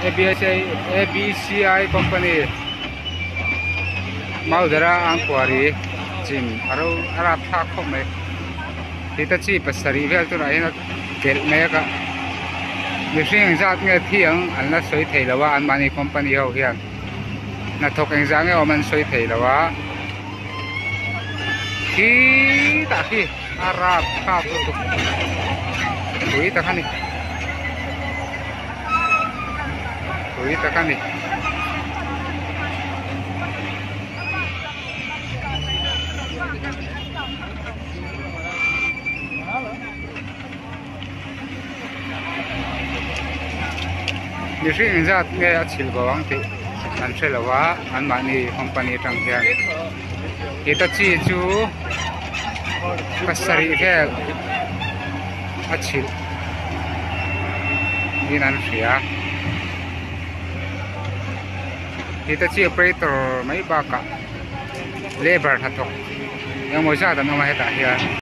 ABCI company maudara angkwari jim aro arab tha khome hitachi pasari vel tu raina tel meka mishing zat nge thiang anna soi theilawa anmani company ho hian na thok engzang nge oman soi theilawa ki ta ki arab tha tu tu ui ta khani ui ta khani mishing zat nge achil bawang ti an thelawa anmani company tang hian hitachi chu pasari vel achil dinan ria hitachi operator mai ba ka labor thathok yang mo sa ta no ma heta hian